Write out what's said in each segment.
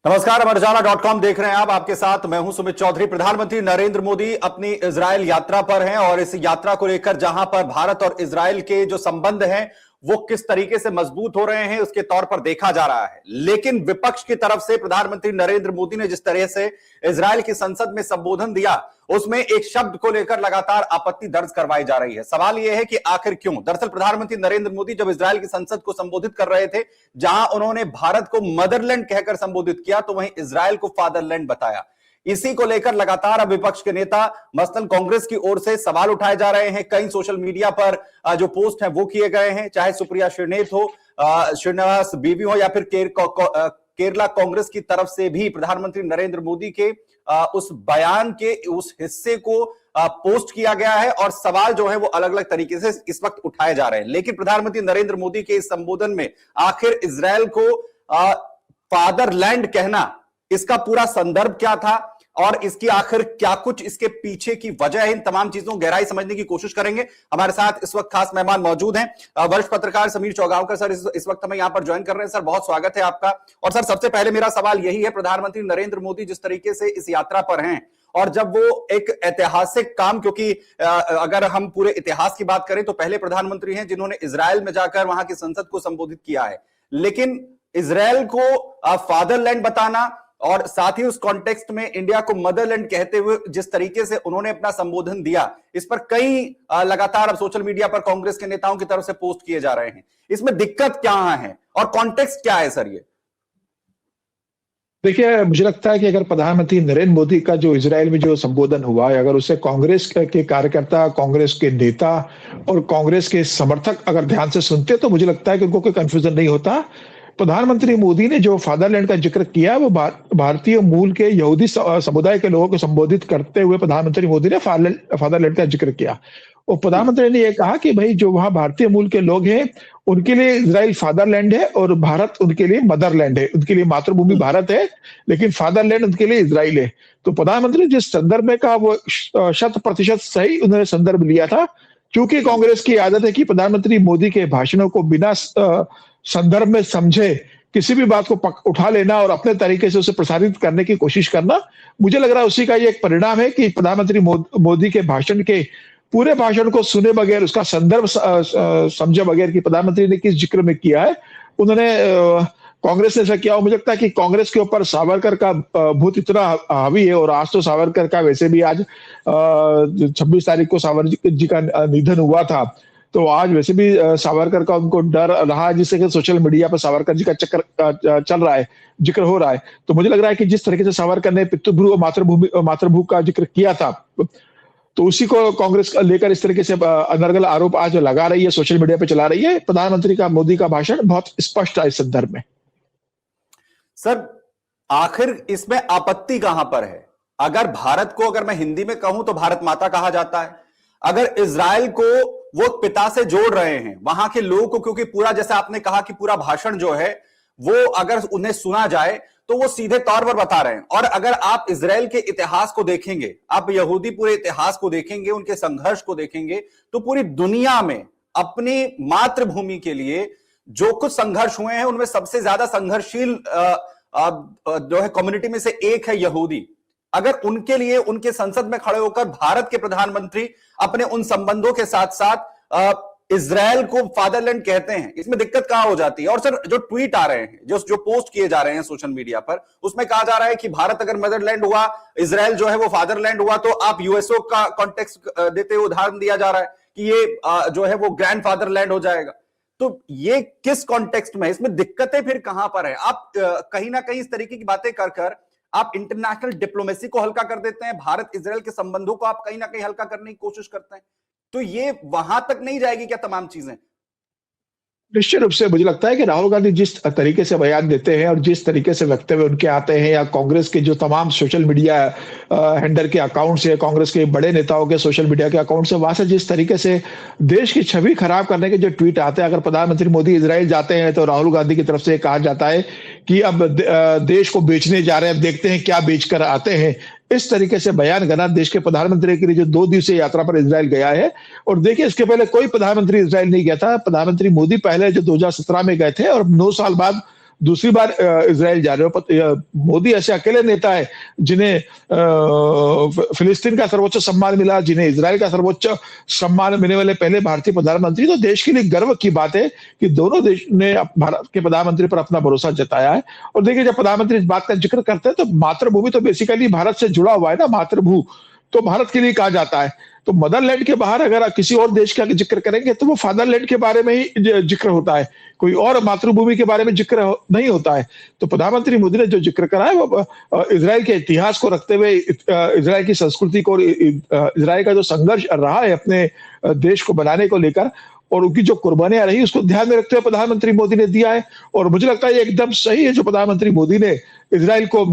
नमस्कार, अमरउजाला.com देख रहे हैं आप। आपके साथ मैं हूं सुमित चौधरी। प्रधानमंत्री नरेंद्र मोदी अपनी इजरायल यात्रा पर हैं और इस यात्रा को लेकर जहां पर भारत और इजरायल के जो संबंध हैं वो किस तरीके से मजबूत हो रहे हैं उसके तौर पर देखा जा रहा है। लेकिन विपक्ष की तरफ से प्रधानमंत्री नरेंद्र मोदी ने जिस तरह से इजरायल की संसद में संबोधन दिया उसमें एक शब्द को लेकर लगातार आपत्ति दर्ज करवाई जा रही है। सवाल यह है कि आखिर क्यों। दरअसल प्रधानमंत्री नरेंद्र मोदी जब इजरायल की संसद को संबोधित कर रहे थे, जहां उन्होंने भारत को मदरलैंड कहकर संबोधित किया, तो वहीं इजरायल को फादरलैंड बताया। इसी को लेकर लगातार अब विपक्ष के नेता मसलन कांग्रेस की ओर से सवाल उठाए जा रहे हैं। कई सोशल मीडिया पर जो पोस्ट है वो किए गए हैं, चाहे सुप्रिया श्रीनेत हो, श्रीनिवास बीवी हो, या फिर केरला कांग्रेस की तरफ से भी प्रधानमंत्री नरेंद्र मोदी के उस बयान के उस हिस्से को पोस्ट किया गया है और सवाल जो है वो अलग अलग तरीके से इस वक्त उठाए जा रहे हैं। लेकिन प्रधानमंत्री नरेंद्र मोदी के इस संबोधन में आखिर इजरायल को फादरलैंड कहना, इसका पूरा संदर्भ क्या था और इसकी आखिर क्या कुछ इसके पीछे की वजह है, इन तमाम चीजों को गहराई समझने की कोशिश करेंगे। हमारे साथ इस वक्त खास मेहमान मौजूद हैं, वरिष्ठ पत्रकार समीर चौगांवकर सर इस वक्त हमें यहां पर ज्वाइन कर रहे हैं। सर, बहुत स्वागत है आपका। और सर, सबसे पहले मेरा सवाल यही है, प्रधानमंत्री नरेंद्र मोदी जिस तरीके से इस यात्रा पर हैं और जब वो एक ऐतिहासिक काम, क्योंकि अगर हम पूरे इतिहास की बात करें तो पहले प्रधानमंत्री हैं जिन्होंने इजरायल में जाकर वहां की संसद को संबोधित किया है, लेकिन इजरायल को फादरलैंड बताना और साथ ही उस कॉन्टेक्स्ट में इंडिया को मदरलैंड कहते हुए जिस तरीके से उन्होंने अपना संबोधन दिया, इस पर कई लगातार अब सोशल मीडिया पर कांग्रेस के नेताओं की तरफ से पोस्ट किए जा रहे हैं। इसमें दिक्कत क्या है और कॉन्टेक्स्ट क्या है सर? ये देखिए, मुझे लगता है कि अगर प्रधानमंत्री नरेंद्र मोदी का जो इजरायल में जो संबोधन हुआ है, अगर उसे कांग्रेस के कार्यकर्ता, कांग्रेस के नेता और कांग्रेस के समर्थक अगर ध्यान से सुनते तो मुझे लगता है कि उनको कोई कंफ्यूजन नहीं होता। प्रधानमंत्री मोदी ने जो फादरलैंड का जिक्र किया वो भारतीय मूल के यहूदी समुदाय के लोगों को संबोधित करते हुए प्रधानमंत्री मोदी ने फादरलैंड का जिक्र किया। और प्रधानमंत्री ने यह कहा कि भाई जो वहां भारतीय मूल के लोग हैं उनके लिए इजराइल फादरलैंड है और भारत उनके लिए मदरलैंड है। उनके लिए मातृभूमि भारत है लेकिन फादरलैंड उनके लिए इजराइल है। तो प्रधानमंत्री ने जिस संदर्भ में कहा वो 100% सही उन्होंने संदर्भ लिया था। क्योंकि कांग्रेस की आदत है कि प्रधानमंत्री मोदी के भाषणों को बिना संदर्भ में समझे किसी भी बात को उठा लेना और अपने तरीके से उसे प्रसारित करने की कोशिश करना। मुझे लग रहा है उसी का ये एक परिणाम है कि प्रधानमंत्री मोदी के भाषण के पूरे भाषण को सुने बगैर, उसका संदर्भ समझे बगैर कि प्रधानमंत्री ने किस जिक्र में किया है, उन्होंने कांग्रेस ने ऐसा किया। मुझे लगता है कि कांग्रेस के ऊपर सावरकर का भूत इतना हावी है और आज तो सावरकर का वैसे भी आज 26 तारीख को सावरकर जी का निधन हुआ था, तो आज वैसे भी सावरकर का उनको डर रहा, जिससे कि सोशल मीडिया पर सावरकर जी का चक्कर चल रहा है, जिक्र हो रहा है। तो मुझे लग रहा है कि जिस तरीके से सावरकर ने पितृभ्रू और मातृभू का जिक्र किया था, तो उसी को कांग्रेस लेकर इस तरीके से अनर्गल आरोप आज लगा रही है, सोशल मीडिया पे चला रही है। प्रधानमंत्री का मोदी का भाषण बहुत स्पष्ट है इस संदर्भ में। सर, आखिर इसमें आपत्ति कहां पर है? अगर भारत को, अगर मैं हिंदी में कहूं तो भारत माता कहा जाता है। अगर इजराइल को वो पिता से जोड़ रहे हैं, वहां के लोगों को, क्योंकि पूरा, जैसे आपने कहा कि पूरा भाषण जो है वो अगर उन्हें सुना जाए तो वो सीधे तौर पर बता रहे हैं। और अगर आप इजराइल के इतिहास को देखेंगे, आप यहूदी पूरे इतिहास को देखेंगे, उनके संघर्ष को देखेंगे, तो पूरी दुनिया में अपनी मातृभूमि के लिए जो कुछ संघर्ष हुए हैं उनमें सबसे ज्यादा संघर्षशील जो है कम्युनिटी में से एक है यहूदी। अगर उनके लिए उनके संसद में खड़े होकर भारत के प्रधानमंत्री अपने उन संबंधों के साथ साथ इजरायल को फादरलैंड कहते हैं, इसमें दिक्कत कहां हो जाती है? और सर, जो ट्वीट आ रहे हैं, जो पोस्ट किए जा रहे हैं सोशल मीडिया पर, उसमें कहा जा रहा है कि भारत अगर मदरलैंड हुआ, इजरायल जो है वो फादरलैंड हुआ, तो आप यूएसओ का कॉन्टेक्स्ट देते हुए उदाहरण दिया जा रहा है कि ये जो है वो ग्रैंड फादरलैंड हो जाएगा। तो ये किस कॉन्टेक्स्ट में, इसमें दिक्कतें फिर कहां पर है? आप कहीं ना कहीं इस तरीके की बातें कर आप इंटरनेशनल डिप्लोमेसी को हल्का कर देते हैं, भारत इजरायल के संबंधों को आप कहीं ना कहीं हल्का करने की कोशिश करते हैं। तो ये वहां तक नहीं जाएगी क्या तमाम चीजें? निश्चित रूप से मुझे लगता है कि राहुल गांधी जिस तरीके से बयान देते हैं और जिस तरीके से वक्तव्य उनके आते हैं, या कांग्रेस के जो तमाम सोशल मीडिया हैंडल के अकाउंट्स है, कांग्रेस के बड़े नेताओं के सोशल मीडिया के अकाउंट्स है, वहां से जिस तरीके से देश की छवि खराब करने के जो ट्वीट आते हैं। अगर प्रधानमंत्री मोदी इजराइल जाते हैं तो राहुल गांधी की तरफ से कहा जाता है कि अब देश को बेचने जा रहे हैं, देखते हैं क्या बेचकर आते हैं। इस तरीके से बयान करना देश के प्रधानमंत्री के लिए जो 2 दिवसीय यात्रा पर इजराइल गया है। और देखिए, इसके पहले कोई प्रधानमंत्री इजराइल नहीं गया था। प्रधानमंत्री मोदी पहले जो 2017 में गए थे और 9 साल बाद दूसरी बार इजराइल जा रहे हो। मोदी ऐसे अकेले नेता है जिन्हें फिलिस्तीन का सर्वोच्च सम्मान मिला, जिन्हें इजराइल का सर्वोच्च सम्मान मिलने वाले पहले भारतीय प्रधानमंत्री। तो देश के लिए गर्व की बात है कि दोनों देश ने भारत के प्रधानमंत्री पर अपना भरोसा जताया है। और देखिए, जब प्रधानमंत्री इस बात का जिक्र करते हैं तो मातृभूमि तो बेसिकली भारत से जुड़ा हुआ है ना, मातृभू तो भारत के लिए कहा जाता है। तो मदरलैंड के बाहर अगर आप किसी और देश का जिक्र करेंगे तो वो फादरलैंड के बारे में ही जिक्र होता है, कोई और मातृभूमि के बारे में जिक्र नहीं होता है। तो प्रधानमंत्री मोदी ने जो जिक्र करा है वो इजराइल के इतिहास को रखते हुए, इजराइल की संस्कृति को, इजराइल का जो संघर्ष रहा है अपने देश को बनाने को लेकर और उनकी जो कुर्बानियां रही उसको ध्यान में रखते हुए प्रधानमंत्री मोदी ने दिया है। और मुझे लगता है ये एकदम सही है जो प्रधानमंत्री मोदी ने इजराइल को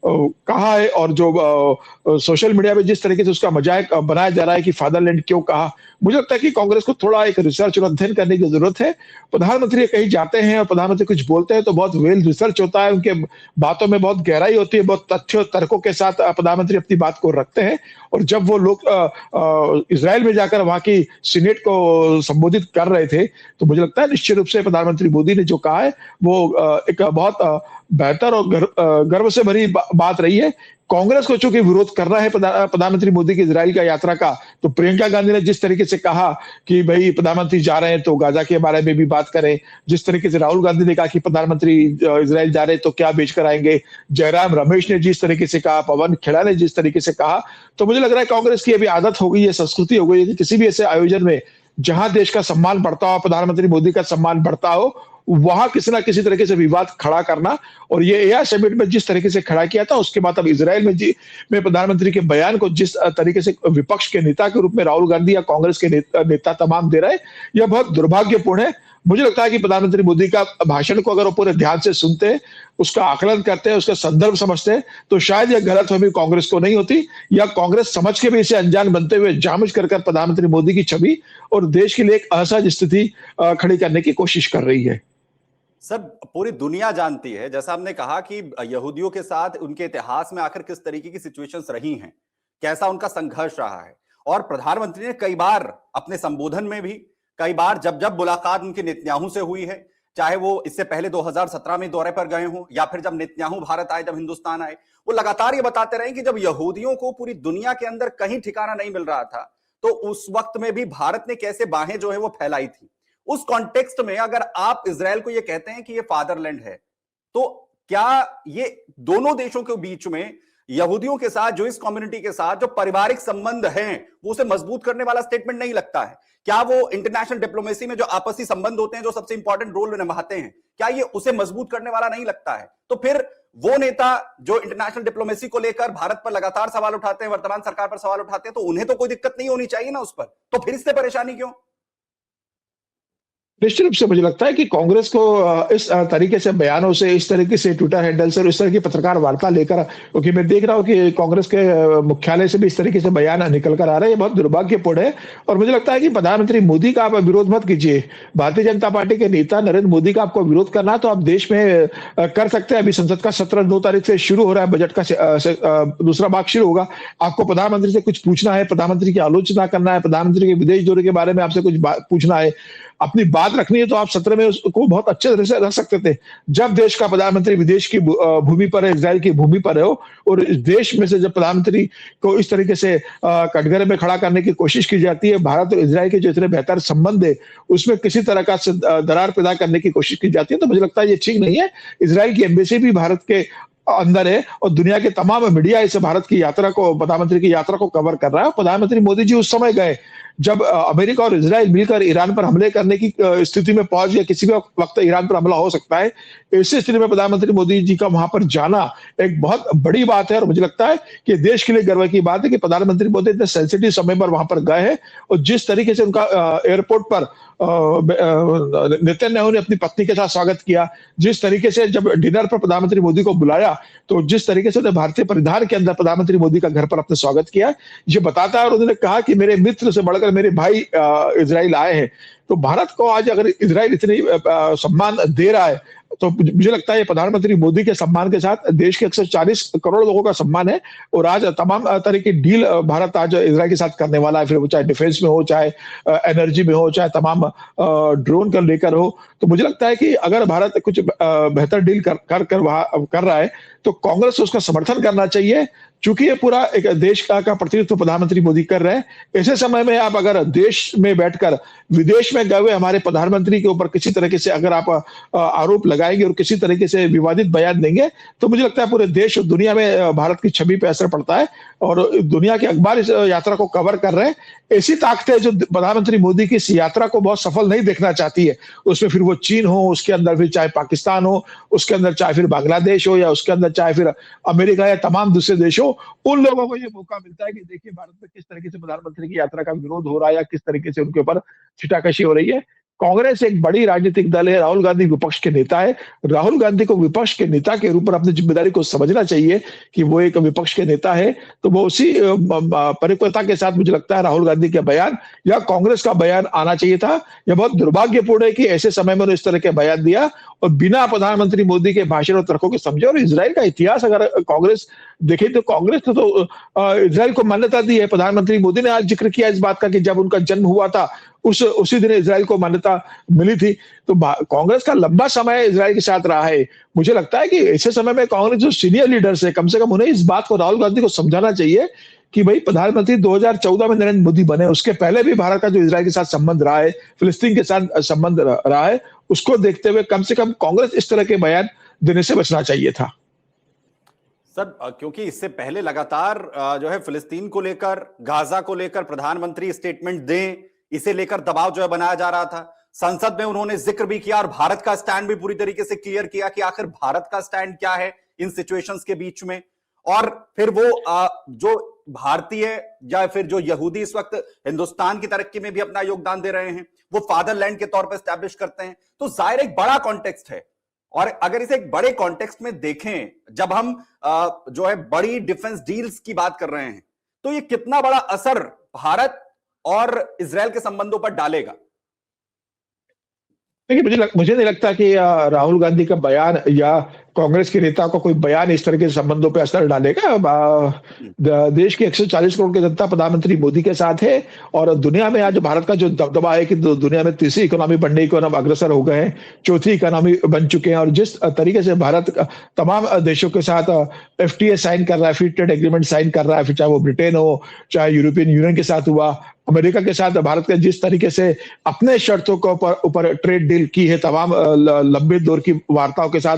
कहा है। और जो सोशल मीडिया पे जिस तरीके से उसका मजाक बनाया जा रहा है कि फादरलैंड क्यों कहा, मुझे लगता है कि कांग्रेस को थोड़ा एक रिसर्च और अध्ययन करने की जरूरत है। प्रधानमंत्री कहीं जाते हैं और प्रधानमंत्री कुछ बोलते हैं तो बहुत वेल रिसर्च होता है, उनके बातों में बहुत गहराई होती है, बहुत तथ्य और तर्कों के साथ प्रधानमंत्री अपनी बात को रखते हैं। और जब वो लोग इजराइल में जाकर वहां की सीनेट को संबोधित कर रहे थे तो मुझे लगता है निश्चित रूप से प्रधानमंत्री मोदी ने जो कहा है वो एक बहुत बेहतर और गर्व से भरी बात रही है। कांग्रेस को चूंकि विरोध कर रहा है प्रधानमंत्री मोदी की इजराइल का यात्रा का, तो प्रियंका गांधी ने जिस तरीके से कहा कि भाई प्रधानमंत्री जा रहे हैं तो गाजा के बारे में भी बात करें, जिस तरीके से राहुल गांधी ने कहा कि प्रधानमंत्री इजराइल जा रहे हैं तो क्या बेचकर आएंगे, जयराम रमेश ने जिस तरीके से कहा, पवन खेड़ा ने जिस तरीके से कहा, तो मुझे लग रहा है कांग्रेस की अभी आदत हो गई है, संस्कृति हो गई है कि किसी भी ऐसे आयोजन में जहां देश का सम्मान बढ़ता हो, प्रधानमंत्री मोदी का सम्मान बढ़ता हो, वहां किसी ना किसी तरीके से विवाद खड़ा करना। और ये एयर समिट में जिस तरीके से खड़ा किया था, उसके बाद अब इजराइल में प्रधानमंत्री के बयान को जिस तरीके से विपक्ष के नेता के रूप में राहुल गांधी या कांग्रेस के नेता तमाम दे रहे हैं, यह बहुत दुर्भाग्यपूर्ण है। मुझे लगता है कि प्रधानमंत्री मोदी का भाषण को अगर वो पूरे ध्यान से सुनते हैं, उसका आकलन करते हैं, उसका संदर्भ समझते हैं, तो शायद यह गलतफहमी कांग्रेस को नहीं होती, या कांग्रेस समझ के भी इसे अनजान बनते हुए जामुज कर प्रधानमंत्री मोदी की छवि और देश के लिए एक असहज स्थिति खड़ी करने की कोशिश कर रही है। सर, पूरी दुनिया जानती है, जैसा आपने कहा कि यहूदियों के साथ उनके इतिहास में आखिर किस तरीके की सिचुएशंस रही हैं, कैसा उनका संघर्ष रहा है। और प्रधानमंत्री ने कई बार अपने संबोधन में भी, कई बार जब जब मुलाकात उनके नेतन्याहू से हुई है, चाहे वो इससे पहले 2017 में दौरे पर गए हों या फिर जब नेतन्याहू भारत आए, जब हिंदुस्तान आए, वो लगातार ये बताते रहे कि जब यहूदियों को पूरी दुनिया के अंदर कहीं ठिकाना नहीं मिल रहा था, तो उस वक्त में भी भारत ने कैसे बाहें जो है वो फैलाई थी। उस कॉन्टेक्स्ट में अगर आप इजराइल को ये कहते हैं कि ये फादरलैंड है, तो क्या ये दोनों देशों के बीच में यहूदियों के साथ, जो इस कम्युनिटी के साथ जो पारिवारिक संबंध हैं, वो उसे मजबूत करने वाला स्टेटमेंट नहीं लगता है? क्या वो इंटरनेशनल डिप्लोमेसी में जो आपसी संबंध होते हैं, जो सबसे इंपॉर्टेंट रोल निभाते हैं, क्या ये उसे मजबूत करने वाला नहीं लगता है? तो फिर वो नेता जो इंटरनेशनल डिप्लोमेसी को लेकर भारत पर लगातार सवाल उठाते हैं, वर्तमान सरकार पर सवाल उठाते हैं, तो उन्हें तो कोई दिक्कत नहीं होनी चाहिए ना उस पर, तो फिर इससे परेशानी क्यों? निश्चित रूप से मुझे लगता है कि कांग्रेस को इस तरीके से बयानों से, इस तरीके से ट्विटर हैंडल से और इस तरह की पत्रकार वार्ता लेकर, क्योंकि मैं देख रहा हूं कि कांग्रेस के मुख्यालय से भी इस तरीके से बयान निकल कर आ रहे हैं, ये बहुत दुर्भाग्यपूर्ण है। और मुझे लगता है कि प्रधानमंत्री मोदी का आप विरोध मत कीजिए। भारतीय जनता पार्टी के नेता नरेंद्र मोदी का आपको विरोध करना तो आप देश में कर सकते हैं। अभी संसद का सत्र 2 तारीख से शुरू हो रहा है, बजट का दूसरा भाग शुरू होगा। आपको प्रधानमंत्री से कुछ पूछना है, प्रधानमंत्री की आलोचना करना है, प्रधानमंत्री के विदेश दौरे के बारे में आपसे कुछ पूछना है, अपनी बात रखनी है, तो आप सत्र में उसको बहुत अच्छे तरह से रख सकते थे। जब देश का प्रधानमंत्री विदेश की भूमि पर है, इजराइल की भूमि पर हो, और इस देश में से जब प्रधानमंत्री को इस तरीके से कटघरे में खड़ा करने की कोशिश की जाती है, भारत और इजराइल के जो इतने बेहतर संबंध है उसमें किसी तरह का दरार पैदा करने की कोशिश की जाती है, तो मुझे लगता है ये ठीक नहीं है। इजराइल की एम्बेसी भी भारत के अंदर है और दुनिया के तमाम मीडिया इस भारत की यात्रा को, प्रधानमंत्री की यात्रा को कवर कर रहा है। प्रधानमंत्री मोदी जी उस समय गए जब अमेरिका और इजराइल मिलकर ईरान पर हमले करने की स्थिति में पहुंच गया, किसी भी वक्त ईरान पर हमला हो सकता है। ऐसी स्थिति में प्रधानमंत्री मोदी जी का वहां पर जाना एक बहुत बड़ी बात है और मुझे लगता है कि देश के लिए गर्व की बात है कि प्रधानमंत्री मोदी इतने सेंसिटिव समय पर वहां पर गए हैं। और जिस तरीके से उनका एयरपोर्ट पर नेतन्याहू ने अपनी पत्नी के साथ स्वागत किया, जिस तरीके से जब डिनर पर प्रधानमंत्री मोदी को बुलाया, तो जिस तरीके से भारतीय परिधान के अंदर प्रधानमंत्री मोदी का घर पर अपने स्वागत किया, ये बताता है। और उन्होंने कहा कि मेरे मित्र से बढ़कर मेरे भाई इजराइल आए हैं। तो भारत को आज अगर इजराइल इतनी सम्मान दे रहा है, तो मुझे लगता है प्रधानमंत्री मोदी के सम्मान के साथ देश के 140 करोड़ लोगों का सम्मान है। और आज तमाम तरह की डील भारत आज इजराइल के साथ करने वाला है, फिर वो चाहे डिफेंस में हो, चाहे एनर्जी में हो, चाहे तमाम ड्रोन का लेकर हो। तो मुझे लगता है कि अगर भारत कुछ बेहतर डील कर रहा है, तो कांग्रेस को उसका समर्थन करना चाहिए। चूंकि ये पूरा एक देश का प्रतिनिधित्व प्रधानमंत्री मोदी कर रहे हैं, ऐसे समय में आप अगर देश में बैठकर विदेश में गए हुए हमारे प्रधानमंत्री के ऊपर किसी तरीके से अगर आप आरोप लगाएंगे और किसी तरीके से विवादित बयान देंगे, तो मुझे लगता है पूरे देश और दुनिया में भारत की छवि पे असर पड़ता है। और दुनिया के अखबार इस यात्रा को कवर कर रहे हैं। ऐसी ताकतें जो प्रधानमंत्री मोदी की इस यात्रा को बहुत सफल नहीं देखना चाहती है, उसमें फिर वो चीन हो, उसके अंदर फिर चाहे पाकिस्तान हो, उसके अंदर चाहे फिर बांग्लादेश हो, या उसके अंदर चाहे फिर अमेरिका या तमाम दूसरे देश हो, उन लोगों को ये मौका मिलता है कि देखिए भारत में किस तरीके से प्रधानमंत्री की यात्रा का विरोध हो रहा है या किस तरीके से उनके ऊपर छिटाकशी हो रही है। कांग्रेस एक बड़ी राजनीतिक दल है, राहुल गांधी विपक्ष के नेता है। राहुल गांधी को विपक्ष के नेता के रूप में अपनी जिम्मेदारी को समझना चाहिए कि वो एक विपक्ष के नेता है। तो वो उसी परिपक्वता के साथ मुझे लगता है राहुल गांधी के बयान या कांग्रेस का बयान आना चाहिए था। यह बहुत दुर्भाग्यपूर्ण है कि ऐसे समय में उन्होंने इस तरह के बयान दिया और बिना प्रधानमंत्री मोदी के भाषण और तर्कों के समझे। और इजराइल का इतिहास अगर कांग्रेस देखे तो कांग्रेस ने तो इजराइल को मान्यता दी है। प्रधानमंत्री मोदी ने आज जिक्र किया इस बात का कि जब उनका जन्म हुआ था उसी दिन इजराइल को मान्यता मिली थी। तो कांग्रेस का लंबा समय इजराइल के साथ रहा है। मुझे लगता है कि ऐसे समय में कांग्रेस जो सीनियर लीडर्स है, कम से कम उन्हें इस बात को राहुल गांधी को समझाना चाहिए कि भाई प्रधानमंत्री 2014 में नरेंद्र मोदी बने, उसके पहले भी भारत का जो इजराइल के साथ संबंध रहा है, फिलिस्तीन के साथ संबंध रहा है, उसको देखते हुए कम से कम कांग्रेस इस तरह के बयान देने से बचना चाहिए था। सर, क्योंकि इससे पहले लगातार जो है फिलिस्तीन को लेकर, गाजा को लेकर प्रधानमंत्री स्टेटमेंट दें, इसे लेकर दबाव जो है बनाया जा रहा था। संसद में उन्होंने जिक्र भी किया और भारत का स्टैंड भी पूरी तरीके से क्लियर किया कि आखिर भारत का स्टैंड क्या है इन सिचुएशंस के बीच में। और फिर वो जो भारतीय या फिर जो यहूदी इस वक्त हिंदुस्तान की तरक्की में भी अपना योगदान दे रहे हैं, वो फादरलैंड के तौर पर एस्टैब्लिश करते हैं। तो जाहिर एक बड़ा कॉन्टेक्स्ट है। और अगर इसे एक बड़े कॉन्टेक्स्ट में देखें, जब हम जो है बड़ी डिफेंस डील्स की बात कर रहे हैं, तो ये कितना बड़ा असर भारत और इजराइल के संबंधों पर डालेगा? देखिए, मुझे नहीं लगता कि राहुल गांधी का बयान या कांग्रेस के नेता को कोई बयान इस तरह के संबंधों पर असर डालेगा। देश की 140 करोड़ की जनता प्रधानमंत्री मोदी के साथ है और दुनिया में आज भारत का जो दबदबा है कि दुनिया में तीसरी इकोनॉमी बनने की हम अग्रसर हो गए हैं, चौथी इकोनॉमी बन चुके हैं। और जिस तरीके से भारत तमाम देशों के साथ FTA साइन कर रहा है, फ्री ट्रेड एग्रीमेंट साइन कर रहा है, फिर चाहे वो ब्रिटेन हो, चाहे यूरोपियन यूनियन के साथ हुआ, अमेरिका के साथ भारत के जिस तरीके से अपने शर्तों के ऊपर ट्रेड डील की है, तमाम लंबे दौर की वार्ताओं के साथ,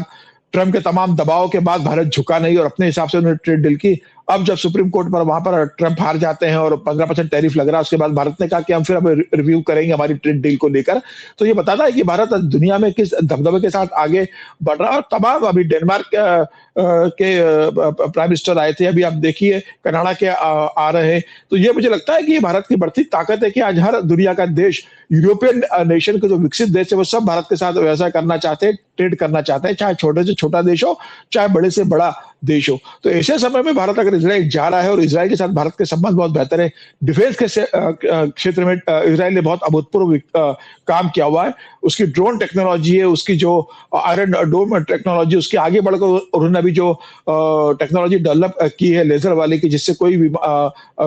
ट्रंप के तमाम दबाव के बाद भारत झुका नहीं और अपने हिसाब से उन्होंने ट्रेड डील की। अब जब सुप्रीम कोर्ट पर वहां पर ट्रंप हार जाते हैं और 15% टैरिफ लग रहा है, उसके बाद भारत ने कहा कि हम फिर अब रिव्यू करेंगे हमारी ट्रेड डील को लेकर। तो ये बताता है कि भारत दुनिया में किस दबदबे के साथ आगे बढ़ रहा है। और तमाम अभी डेनमार्क के प्राइम मिनिस्टर आए थे, अभी आप देखिए कनाडा के आ रहे हैं। तो ये मुझे लगता है कि भारत की बढ़ती ताकत है कि आज हर दुनिया का देश, यूरोपियन नेशन के जो विकसित देश है, वो सब भारत के साथ व्यवसाय करना चाहते हैं, ट्रेड करना चाहते हैं, चाहे छोटे से छोटा देश हो, चाहे बड़े से बड़ा देश हो। तो ऐसे समय में भारत अगर इजराइल जा रहा है और इजराइल के साथ भारत के संबंध बहुत बेहतर है, डिफेंस के क्षेत्र में इजराइल ने बहुत अभूतपूर्व काम किया हुआ है। उसकी ड्रोन टेक्नोलॉजी है, उसकी जो आयरन डोम टेक्नोलॉजी, उसके आगे बढ़कर उन्होंने अभी जो टेक्नोलॉजी डेवलप की है लेजर वाले की, जिससे कोई भी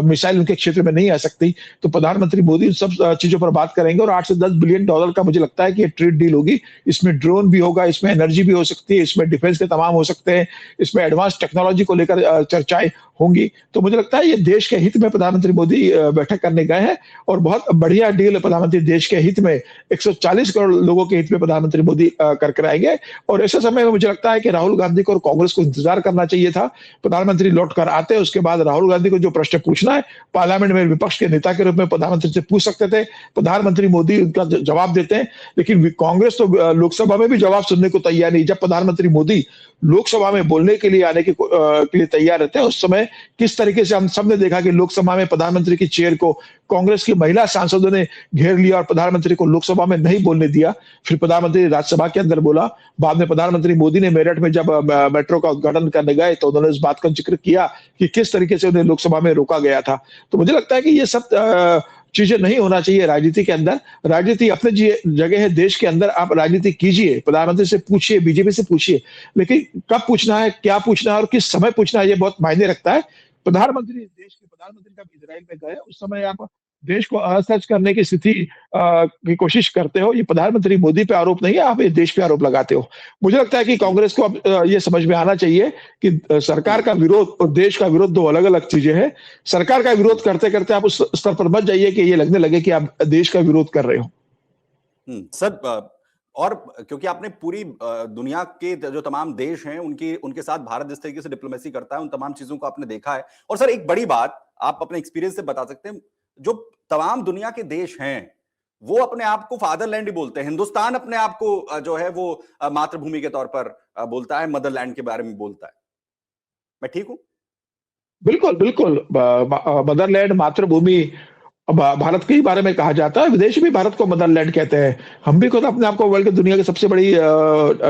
मिसाइल उनके क्षेत्र में नहीं आ सकती। तो प्रधानमंत्री मोदी सब चीजों पर बात करेंगे और 8 से 10 बिलियन डॉलर का मुझे लगता है कि ये ट्रेड डील होगी। इसमें ड्रोन भी होगा, इसमें एनर्जी भी हो सकती है, इसमें डिफेंस के तमाम हो सकते हैं, इसमें एडवांस टेक्नोलॉजी को लेकर चर्चाएं होंगी। तो मुझे लगता है ये देश के हित में प्रधानमंत्री मोदी बैठक करने गए हैं और बहुत बढ़िया डील प्रधानमंत्री देश के हित में 140 करोड़ लोगों के हित में प्रधानमंत्री मोदी करके आएंगे। और ऐसे समय में मुझे लगता है कि राहुल गांधी को और कांग्रेस को इंतजार करना चाहिए था। प्रधानमंत्री लौट कर आते, उसके बाद राहुल गांधी को जो प्रश्न पूछना है पार्लियामेंट में विपक्ष के नेता के रूप में प्रधानमंत्री से पूछ सकते थे, प्रधानमंत्री मोदी उनका जवाब देते हैं। लेकिन कांग्रेस तो लोकसभा में भी जवाब सुनने को तैयार नहीं। जब प्रधानमंत्री मोदी लोकसभा में बोलने के लिए आने के लिए तैयार रहते हैं, उस समय किस तरीके से हम सबने देखा कि लोकसभा में प्रधानमंत्री की चेयर को कांग्रेस की महिला सांसदों ने घेर लिया और प्रधानमंत्री को लोकसभा में नहीं बोलने दिया। फिर प्रधानमंत्री राज्यसभा के अंदर बोला। बाद में प्रधानमंत्री मोदी ने मेरठ में जब मेट्रो का उद्घाटन करने गए तो उन्होंने इस बात का जिक्र किया कि किस तरीके से उन्हें लोकसभा में रोका गया था। तो मुझे लगता है कि ये सब चीजें नहीं होना चाहिए राजनीति के अंदर। राजनीति अपने जगह है देश के अंदर, आप राजनीति कीजिए, प्रधानमंत्री से पूछिए, बीजेपी से पूछिए, लेकिन कब पूछना है, क्या पूछना है और किस समय पूछना है, ये बहुत मायने रखता है। देश के प्रधानमंत्री जब इजराइल में गए, उस समय आप देश को असहज करने की स्थिति की कोशिश करते हो। ये प्रधानमंत्री मोदी पे आरोप नहीं है, आप ये देश पे आरोप लगाते हो। मुझे लगता है कि कांग्रेस को अब ये समझ में आना चाहिए कि सरकार का विरोध और देश का विरोध दो अलग-अलग चीजें हैं। सरकार का विरोध करते-करते आप उस स्तर पर मत जाइए कि ये लगने लगे कि आप देश का विरोध कर रहे हो। सर, और क्योंकि आपने पूरी दुनिया के जो तमाम देश हैं उनके साथ भारत जिस तरीके से डिप्लोमेसी करता है, उन तमाम चीजों को आपने देखा है। और सर, एक बड़ी बात आप अपने एक्सपीरियंस से बता सकते हैं, जो तमाम दुनिया के देश हैं वो अपने आप को फादरलैंड ही बोलते हैं। हिंदुस्तान अपने आप को जो है वो मातृभूमि के तौर पर बोलता है, मदरलैंड के बारे में बोलता है। मैं ठीक हूं? बिल्कुल, बिल्कुल। मदरलैंड, मातृभूमि भारत के ही बारे में कहा जाता है, विदेश भी भारत को मदरलैंड कहते हैं। हम भी खुद अपने आप को वर्ल्ड की दुनिया की सबसे बड़ी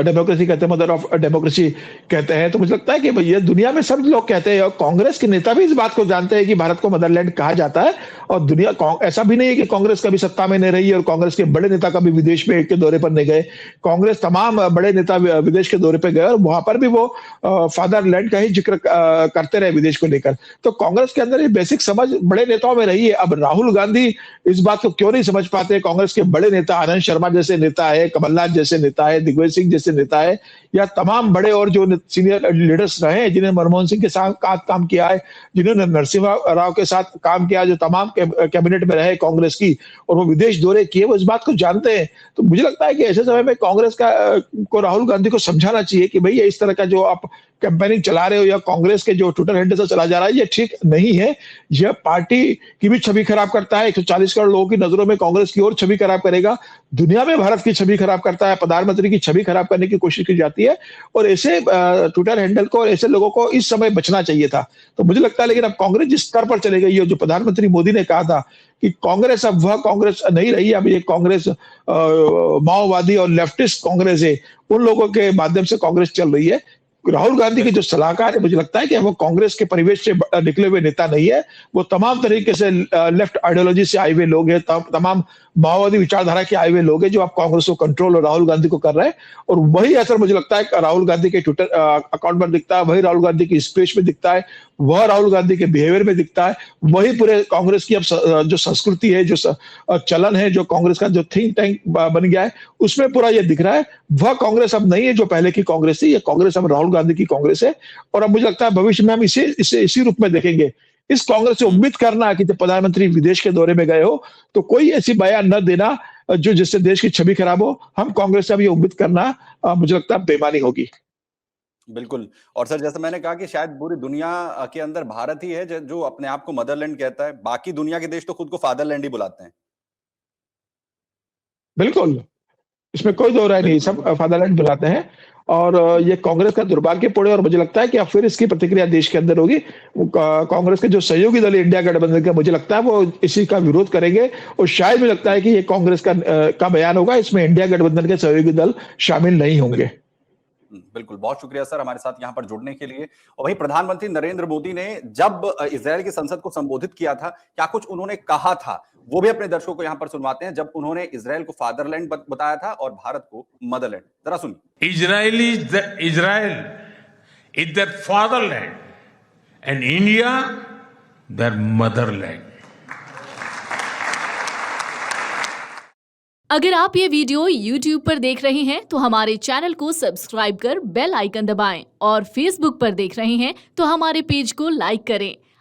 डेमोक्रेसी कहते हैं, मदर ऑफ डेमोक्रेसी कहते हैं। तो मुझे लगता है कि ये दुनिया में सब लोग कहते हैं, और कांग्रेस के नेता भी इस बात को जानते हैं कि भारत को मदरलैंड कहा जाता है। और ऐसा भी नहीं है कि कांग्रेस कभी सत्ता में नहीं रही और कांग्रेस के बड़े नेता कभी विदेश में के दौरे पर नहीं गए। कांग्रेस तमाम बड़े नेता विदेश के दौरे पर गए और वहां पर भी वो फादरलैंड का ही जिक्र करते रहे विदेश को लेकर। तो कांग्रेस के अंदर ये बेसिक समझ बड़े नेताओं में रही है। अब राहुल गांधी इस बात को क्यों नहीं समझ पाते? कांग्रेस के बड़े नेता, आनंद शर्मा जैसे नेता है, कमलनाथ जैसे नेता है, दिग्विजय सिंह जैसे नेता है, या तमाम बड़े और जो सीनियर लीडर्स रहे हैं, जिन्होंने मनमोहन सिंह के साथ काम किया है, जिन्होंने नरसिम्हा राव के साथ काम किया, जो तमाम कैबिनेट में रहे कांग्रेस की, और वो विदेश दौरे किए, वो इस बात को जानते हैं। तो मुझे लगता है कि ऐसे समय में कांग्रेस को राहुल गांधी को समझाना चाहिए कि भैया इस तरह का जो आप कैंपेनिंग चला रहे हो या कांग्रेस के जो ट्विटर हैंडल से चला जा रहा है, ये ठीक नहीं है। यह पार्टी की भी छवि खराब करता है। 140 करोड़ लोगों की नजरों में कांग्रेस की और छवि खराब करेगा। दुनिया में भारत की छवि खराब करता है। प्रधानमंत्री की छवि खराब करने की कोशिश की जाती है, और ऐसे ट्विटर हैंडल को और ऐसे लोगों को इस समय बचना चाहिए था। तो मुझे लगता है, लेकिन अब कांग्रेस जिस स्तर पर चले गई है, जो प्रधानमंत्री मोदी ने कहा था कि कांग्रेस अब वह कांग्रेस नहीं रही, अब ये कांग्रेस माओवादी और लेफ्टिस्ट कांग्रेस है, उन लोगों के माध्यम से कांग्रेस चल रही है। राहुल गांधी के जो सलाहकार है, मुझे लगता है कि वो कांग्रेस के परिवेश से निकले हुए नेता नहीं है। वो तमाम तरीके से लेफ्ट आइडियोलॉजी से आए हुए लोग हैं, तमाम माओवादी विचारधारा के आए हुए लोग हैं, जो आप कांग्रेस को कंट्रोल और राहुल गांधी को कर रहे हैं। और वही असर मुझे लगता है राहुल गांधी के ट्विटर अकाउंट पर दिखता है, वही राहुल गांधी की स्पीच में दिखता है, वह राहुल गांधी के बिहेवियर में दिखता है, वही पूरे कांग्रेस की अब जो संस्कृति है, जो चलन है, जो कांग्रेस का जो थिंक टैंक बन गया है, उसमें पूरा ये दिख रहा है। वह कांग्रेस अब नहीं है जो पहले की कांग्रेस थी। ये कांग्रेस अब राहुल गांधी की कांग्रेस है, और अब मुझे लगता है भविष्य में हम इसी रूप में देखेंगे। इस कांग्रेस से उम्मीद करना कि जब प्रधानमंत्री विदेश के दौरे में गए हो तो कोई ऐसी बयान न देना जो जिससे देश की छवि खराब हो। हम कांग्रेस से अब ये उम्मीद करना मुझे लगता है बेईमानी होगी। बिल्कुल। और सर, जैसे मैंने कहा कि शायद पूरी दुनिया के अंदर भारत ही है जो अपने आप को मदरलैंड कहता है। बाकी दुनिया के देश तो खुद को फादरलैंड ही बुलाते हैं। बिल्कुल, इसमें कोई दो राय नहीं, सब फादरलैंड बुलाते हैं। और ये कांग्रेस का दुर्भाग्यपूर्ण है, और मुझे लगता है कि अब फिर इसकी प्रतिक्रिया देश के अंदर होगी। कांग्रेस के जो सहयोगी दल इंडिया गठबंधन का, मुझे लगता है वो इसी का विरोध करेंगे, और शायद मुझे लगता है कि ये कांग्रेस का बयान होगा, इसमें इंडिया गठबंधन के सहयोगी दल शामिल नहीं होंगे। बिल्कुल, बहुत शुक्रिया सर हमारे साथ यहां पर जुड़ने के लिए। और वही प्रधानमंत्री नरेंद्र मोदी ने जब इजरायल की संसद को संबोधित किया था, क्या कुछ उन्होंने कहा था, वो भी अपने दर्शकों को यहां पर सुनवाते हैं, जब उन्होंने इजरायल को फादरलैंड बताया था और भारत को मदरलैंड। जरा सुनिए। Israel is their fatherland and India their motherland. अगर आप ये वीडियो YouTube पर देख रहे हैं तो हमारे चैनल को सब्सक्राइब कर बेल आइकन दबाएं, और Facebook पर देख रहे हैं तो हमारे पेज को लाइक करें।